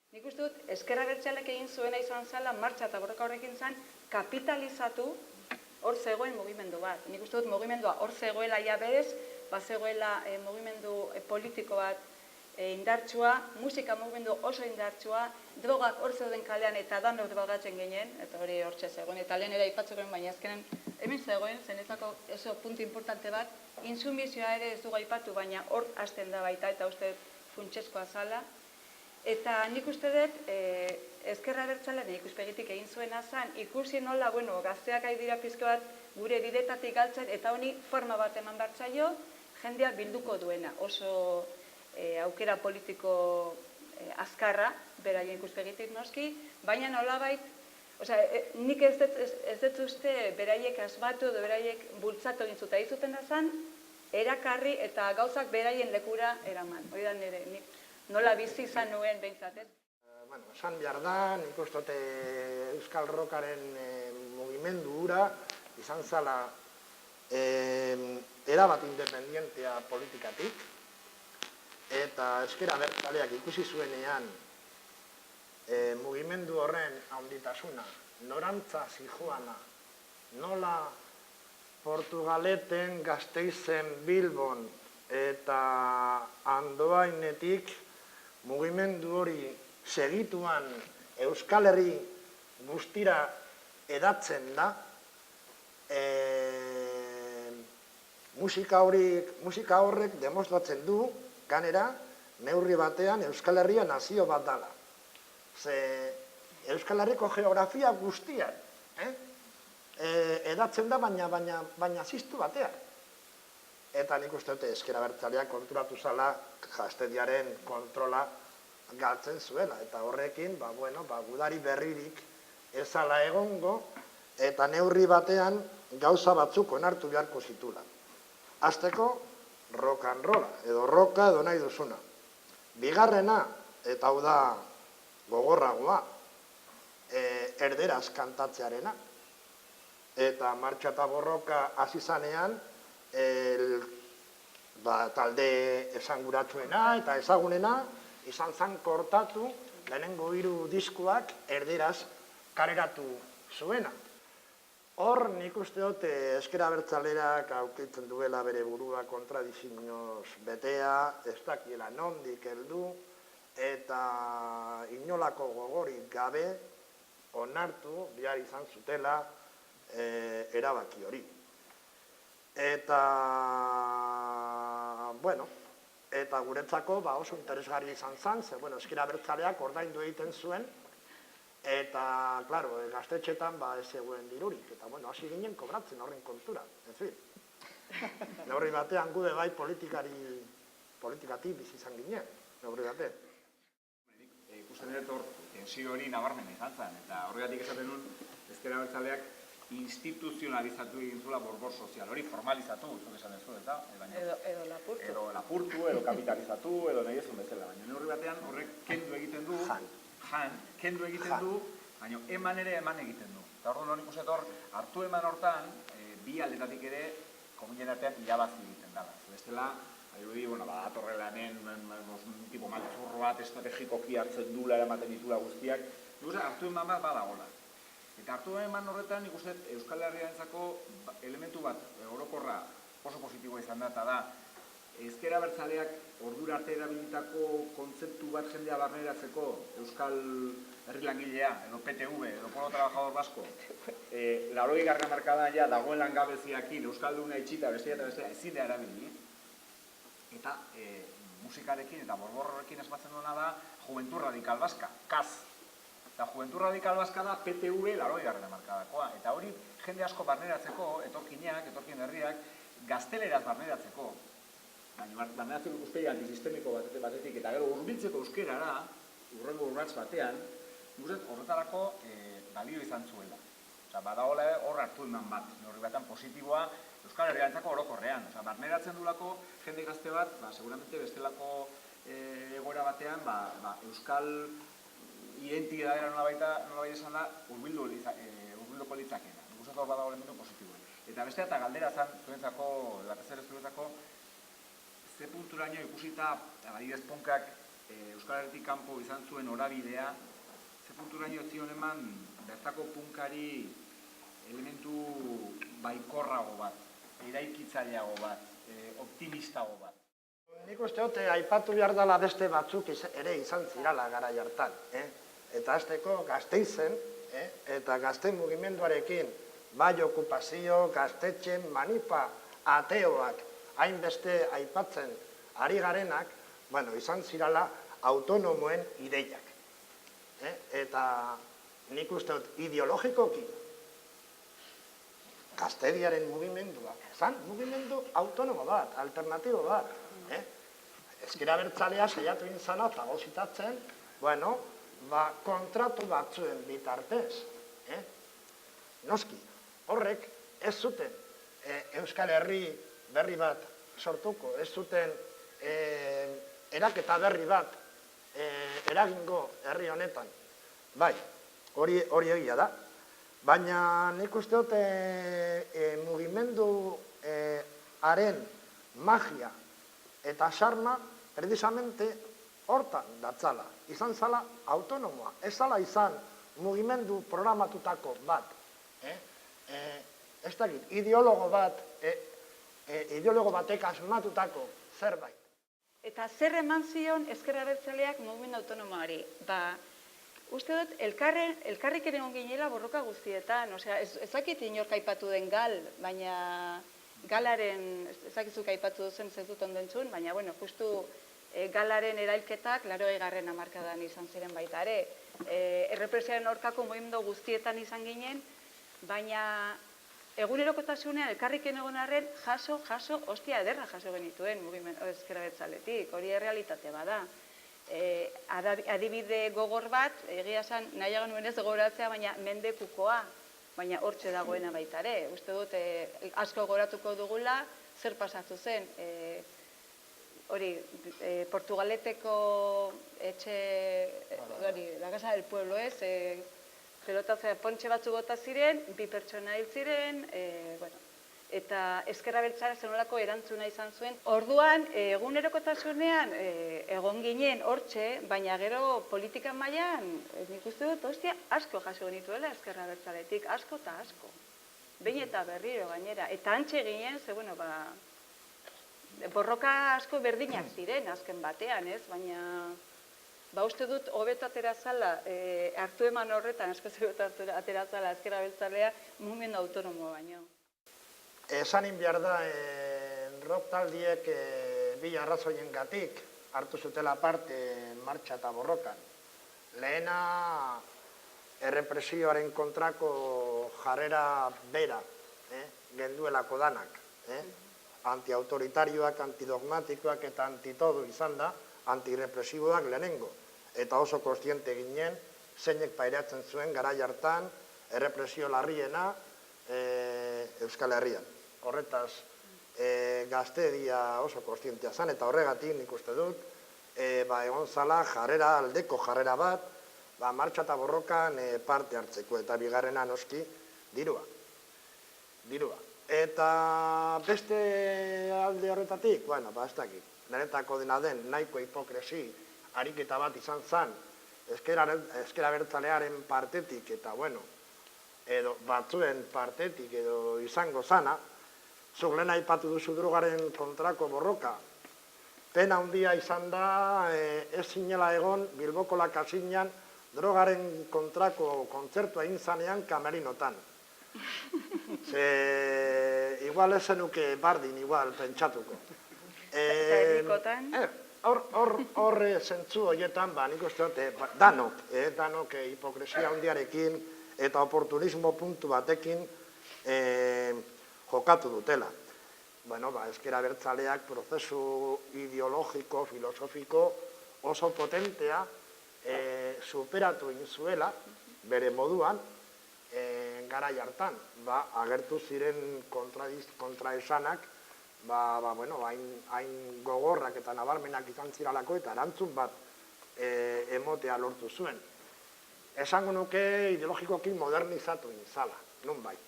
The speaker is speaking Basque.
Nik uste dut, ezker abertzaleak egin zuena izan zela, martxa eta borroka horrekin zen, kapitalizatu hor zegoen mugimendu bat. Nik uste dut mugimendua hor zegoela ja berez, bazegoela mugimendu politiko bat indartsua, musika mugimendu oso indartsua, drogak hor zeuden kalean eta danok drogatzen ginen, eta hori hortxe zegoen, eta lehen ere aipatzuko baina azkenen hemen zegoen, zenetako oso puntu importante bat, insumizioa ere ez dugu aipatu, baina hor hasten da baita, eta uste funtsezkoa zala. Eta nik uste dut, ezker abertzalearen ikuspegitik egin zuena zen, ikusi nola, gazteak ari dira pizka bat gure bidetatik galtzen, eta honi forma bat eman bertzaio, jendea bilduko duena, oso aukera politiko azkarra, beraien ikuspegitik noski, baina nolabait, nik ez dut uste beraiek asmatu edo beraiek bultzatu egin zuten, izuten da zen, erakarri eta gauzak beraien lekura eraman. Hori da nire, nola bizi izan nuen behintzat, ez? Esan behar da, nik uste dute Euskal Rockaren mugimendu hura izan zala erabat independientea politikatik, eta ezker abertzaleak ikusi zuenean mugimendu horren handitasuna, norantza zijoana, nola Portugaleten, Gasteizen, Bilbon eta Andoainetik mugimendu hori segituan Euskal Herri guztira edatzen da, musika horrek demostratzen du, ganera, neurri batean Euskal Herria nazio bat dala. Ze Euskal Herriko geografia guztian edatzen da, baina ziztu batean. Eta nik uste dute ezker abertzaleak konturatu zala gaztediaren kontrola galtzen zuela. Eta horrekin, gudari berririk ezala egongo, eta neurri batean gauza batzuk onartu beharko zitula. Hasteko, rock and rolla, edo roka edo nahi duzuna. Bigarrena, eta hau da gogorragoa, erderaz kantatzearena. Eta martxa eta borroka hasi zanean, talde esanguratsuena eta ezagunena izan zan kortatu lehenengo 3 diskoak erderaz kaleratu zuena. Hor nik uste dut ezker abertzaleak aurkitzen duela bere burua kontradizioz betea, ez dakiela nondik heldu, eta inolako gogorik gabe onartu behar izan zutela erabaki hori. Eta guretzako oso interesgarri izan zen, ze ezker abertzaleak ordaindu egiten zuen, eta, klaro, gaztetxetan ez zegoen dirurik, eta, hasi ginen kobratzen horren kontura, en fin. Neurri batean gude bai politikatik bizi izan ginen, neurri batean. Ikusten dut hor, tensio hori nabarmen izan zen, eta horregatik esaten nuen, ezker abertzaleak instituzionalizatu egin zuela borbor sozial hori, formalizatu, zuk esan dezu, eta? Edo lapurtu. Edo lapurtu, edo kapitalizatu, edo nahi ezun bezala, baina neurri batean horrek kendu egiten du, kendu egiten du, baina eman ere eman egiten du. Eta hor nik uste hor, hartu eman hortan, bi aldetatik ere, komunien artean irabazi egiten dela. Bestela, adibidi, atorrelanen, tipo maltzurro bat estrategikoki hartzen dula, eramaten ditula guztiak, hartu eman bat badagola. Eta hartu eman horretan, nik uste Euskal Herriarentzako elementu bat orokorra oso positiboa izan da, eta da, ezker abertzaleak ordura arte erabilitako kontzeptu bat jendea barneratzeko Euskal Herri Langilea, edo PTV, edo Pueblo Trabajador Basko, 80. hamarkadan ja dagoen langabeziakin Euskalduna itxita bestea eta bestea ezin da erabili. Eta musikarekin eta borborrekin asmatzen duena da Juventud Radical Baska, KAZ. Eta Juventud Radical Baska da PTV 80. hamarkadakoa. Eta hori jende asko barneratzeko, etorkin herriak, gazteleraz barneratzeko, barneratzeko ikuspegi antisistemiko batetik, eta gero hurbiltzeko euskerara, urrengo urrats batean, horretarako balio izan zuela. Badagoela hor hartu eman bat, neurri batean positiboa Euskal Herriarentzako orokorrean. Barneratzen duelako jende gazte bat, seguramente bestelako egoera batean, Euskal identidadera nolabait esan da, hurbilduko litzakena. Nik uste hor badago elementu positiboa. Eta bestea eta galdera zan, zuentzako, batez ere zuentzako, ze punturaino ikusita, adibidez punkak Euskal Herritik kanpo izan zuen norabidea, ze punturaino ez zion eman bertako punkari elementu baikorrago bat, eraikitzaileago bat, optimistago bat. Nik uste dut, aipatu behar dela beste batzuk ere izan zirala garai hartan. Eta azteko Gasteizen, eta gazte mugimenduarekin, bai okupazio, gaztetxen, manipa, ateoak, hainbeste aipatzen ari garenak, izan zirala autonomoen ideiak. Eta nik uste dut, ideologikoki, Gaztediaren mugimendua, zan mugimendu autonomo bat, alternatibo bat. Ezker Abertzalea saiatu inzana fagozitatzen, kontratu batzuen bitartez. Noski, horrek ez zuten Euskal Herri berri bat sortuko, ez zuten eraketa berri bat eragingo herri honetan. Bai, hori egia da. Baina nik uste dut mugimenduaren magia eta sarma precisamente hortan datzala. Izan zala autonomoa, ez zala izan mugimendu programatutako bat. Ez dakit, ideologo batek asmatutako zerbait. Eta zer eman zion Ezker Abertzaleak mugimendu autonomoari? Uste dut, elkarrik ere ginela borroka guztietan, ez dakit inork aipatu den gal, baina galaren, ez dakizuk aipatu duzen ez dut ondentzun, baina, justu galaren erailketak 80. hamarkadan izan ziren baita ere. Errepresioaren aurkako mugimendu guztietan izan ginen, baina egunerokotasunean elkarriken egon arren jaso, ostia ederra jaso genituen Ezker Abertzaletik, hori errealitate bada. Adibide gogor bat, egia esan nahiago nuen ez gogoratzea, baina mendekukoa, baina hortxe dagoena baita ere. Uste dut, asko goratuko dugula, zer pasatu zen. Hori, Portugaleteko etxe, la Casa del Pueblo ez, pelotatzea pontxe batzu bota ziren, 2 pertsona hil ziren, eta Ezker Abertzalea zenolako erantzuna izan zuen. Orduan, egunerokotasunean egon ginen hortxe, baina gero politika mailan nik uste dut, asko jaso genituela Ezker Abertzaletik, asko eta asko. Behin eta berriro gainera. Eta antxe ginen, borroka asko berdinak ziren azken batean, ez? Baina uste dut hobeto atera zala, hartu eman horretan asko hobeto atera zala Ezker Abertzalea mugimendu autonomo baino. Esanin behar da, rock taldiek bi arrazoiengatik hartu zutela parte martxa eta borrokan. Lehena, errepresioaren kontrako jarrera bera, genduelako danak. Antiautoritarioak, antidogmatikoak eta antitodo izan da, antirepresiboak lehenengo. Eta oso kontziente ginen, zeinek pairatzen zuen garai hartan, errepresio larriena Euskal Herrian. Horretaz, Gaztedia oso kontzientea zen, eta horregatik nik uste dut, egon zala aldeko jarrera bat, martxa eta borrokan parte hartzeko, eta bigarrena noski, dirua. Eta beste alde horretatik, ez dakit, niretako dena den nahiko hipokresi ariketa bat izan zen, Ezker Abertzalearen partetik, eta edo batzuen partetik edo izango zana, zuk lehen aipatu duzu drogaren kontrako borroka. Pena handia izan da, ez zinela egon Bilboko Lakasinan drogaren kontrako kontzertua egin zanean kamerinotan. Igual ez zenuke bardin, igual pentsatuko. Eta erdikotan? Horre zentzu horietan, nik uste dut, danok hipokresia handiarekin eta oportunismo puntu batekin jokatu dutela. Ezker Abertzaleak prozesu ideologiko, filosofiko oso potentea superatu egin zuela, bere moduan, garai hartan. Agertu ziren kontraesanak, hain gogorrak eta nabarmenak izan ziralako eta erantzun bat emotea lortu zuen. Esango nuke ideologikoki modernizatu egin zala, nonbait.